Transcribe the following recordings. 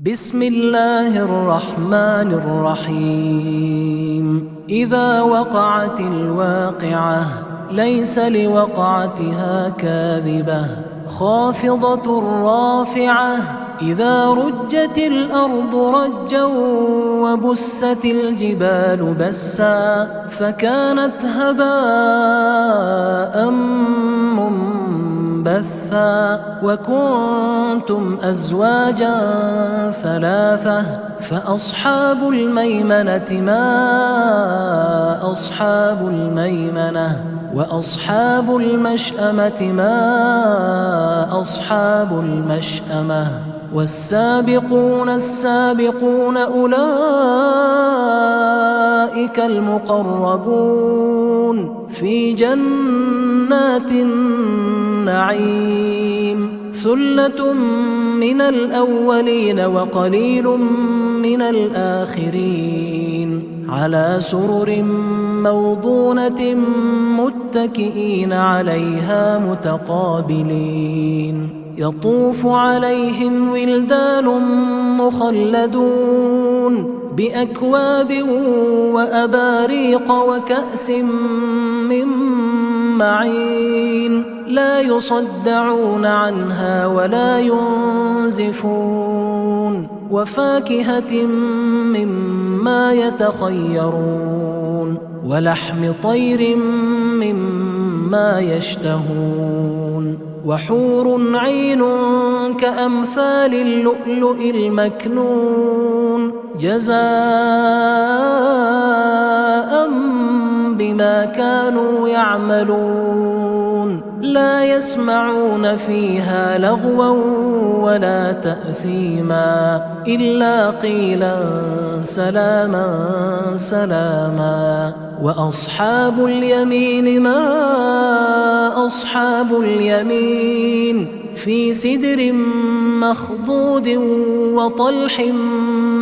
بسم الله الرحمن الرحيم. إذا وقعت الواقعة ليس لوقعتها كاذبة خافضة رافعة. إذا رجت الأرض رجا وبست الجبال بسا فكانت هباء منبثا وكنتم أزواجا ثلاثة فأصحاب الميمنة ما أصحاب الميمنة وأصحاب المشأمة ما أصحاب المشأمة والسابقون السابقون أولئك المقربون في جنات النعيم. ثلة من الأولين وقليل من الآخرين على سرر موضونة متكئين عليها متقابلين. يطوف عليهم ولدان مخلدون بأكواب وأباريق وكأس من معين لا يصدعون عنها ولا ينزفون وفاكهة مما يتخيرون ولحم طير مما يشتهون وحور عين كأمثال اللؤلؤ المكنون جزاء بما كانوا يعملون. لا يسمعون فيها لغوا ولا تأثيما إلا قيلا سلاما سلاما. وأصحاب اليمين ما أصحاب اليمين في سدر مخضود وطلح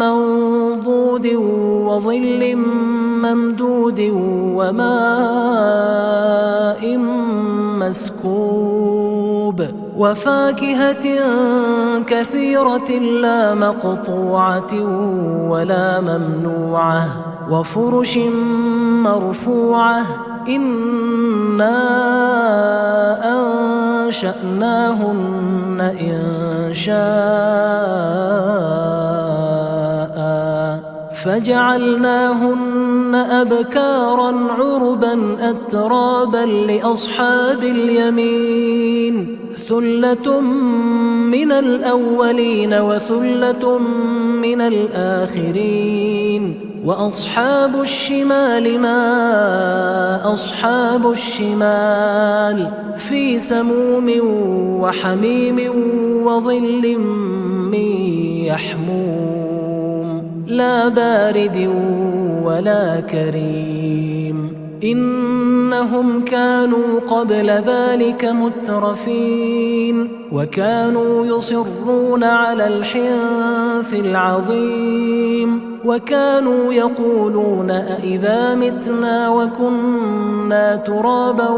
منضود وظل ممدود وماء مسكوب وفاكهة كثيرة لا مقطوعة ولا ممنوعة وفرش مرفوعة. إنا أنشأناهن إنشاء فجعلناهن أبكارا عربا أترابا لأصحاب اليمين. ثلة من الأولين وثلة من الآخرين. وأصحاب الشمال ما أصحاب الشمال في سموم وحميم وظل من يحموم لا بارد ولا كريم. إنهم كانوا قبل ذلك مترفين وكانوا يصرون على الحنث العظيم وكانوا يقولون أئذا متنا وكنا ترابا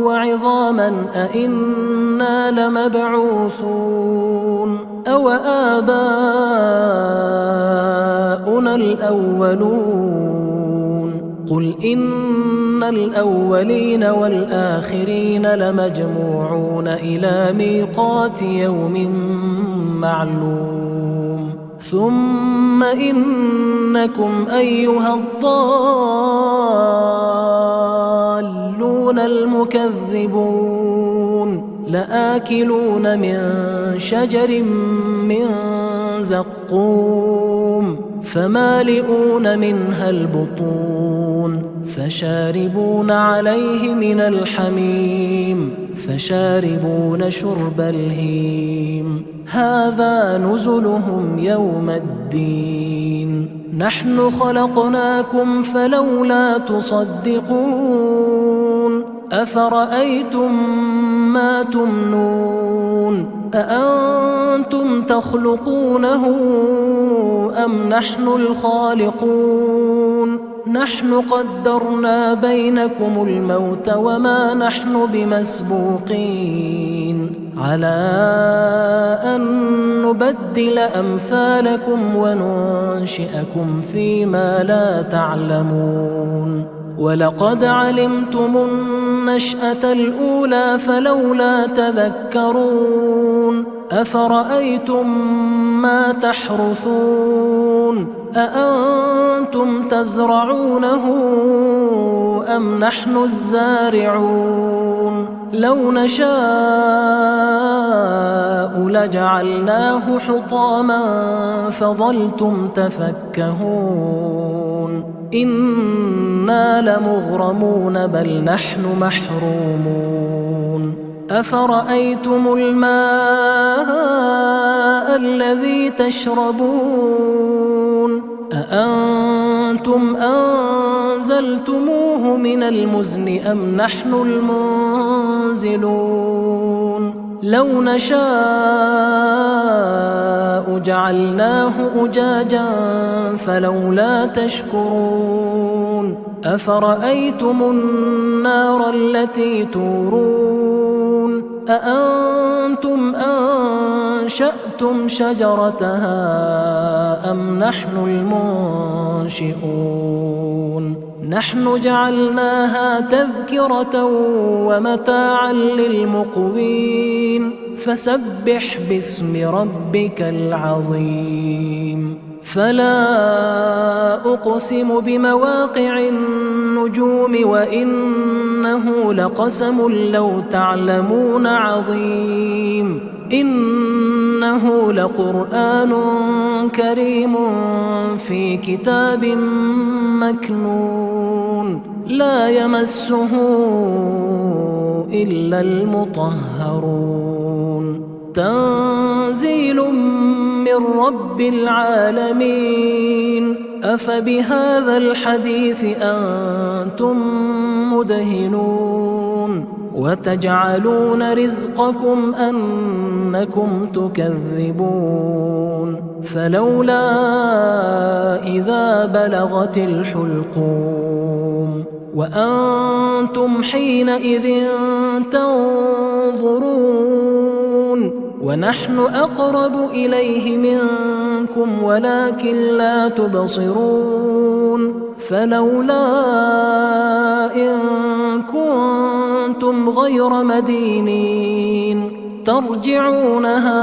وعظاما أئنا لمبعوثون أو آباؤنا الأولون. قل إن الأولين والآخرين لمجموعون إلى ميقات يوم معلوم. ثم إنكم أيها الضالون المكذبون لآكلون من شجر من زقوم فمالئون منها البطون فشاربون عليه من الحميم فشاربون شرب الهيم. هذا نزلهم يوم الدين. نحن خلقناكم فلولا تصدقون. أفرأيتم ما تمنون أأنتم تخلقونه أم نحن الخالقون نحن قدرنا بينكم الموت وما نحن بمسبوقين على أن نبدل أمثالكم وننشئكم فيما لا تعلمون ولقد علمتم النشأة الأولى فلولا تذكرون أفرأيتم ما تحرثون أأنتم تزرعونه أم نحن الزارعون لو نشاء لجعلناه حطاما فظلتم تفكهون إنا لمغرمون بل نحن محرومون أفرأيتم الماء الذي تشربون أأنتم أنزلتموه من المزن أم نحن المنزلون لو نشاء جعلناه أجاجا فلولا تشكرون أفرأيتم النار التي تورون أأنتم أنشأتم شجرتها أم نحن المنشئون نحن جعلناها تذكرة ومتاعا للمقوين فسبح باسم ربك العظيم فلا أقسم بمواقع النجوم وإنه لقسم لو تعلمون عظيم إنه لقرآن كريم في كتاب مكنون لا يمسه إلا المطهرون تنزيل من رب العالمين أفبهذا الحديث أنتم مدهنون وتجعلون رزقكم أنكم تكذبون فلولا إذا بلغت الحلقوم وأنتم حينئذ تنظرون ونحن أقرب إليه منكم ولكن لا تبصرون فلولا إن كنتم غير مدينين ترجعونها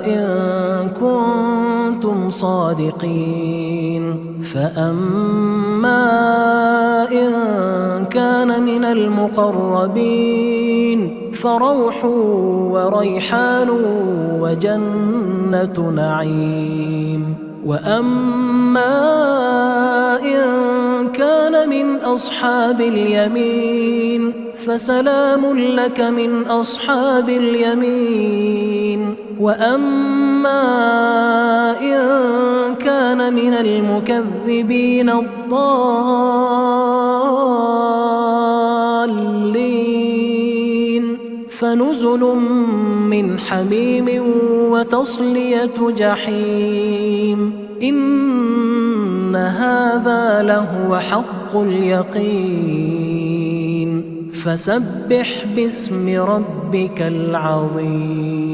إن كنتم صادقين فأما إن كان من المقربين فروح وريحان وجنة نعيم وأما إن كان من أصحاب اليمين فسلام لك من أصحاب اليمين وأما إن كان من المكذبين الضالين فنزل من حميم وتصلية جحيم إن هذا لهو حق اليقين فسبح باسم ربك العظيم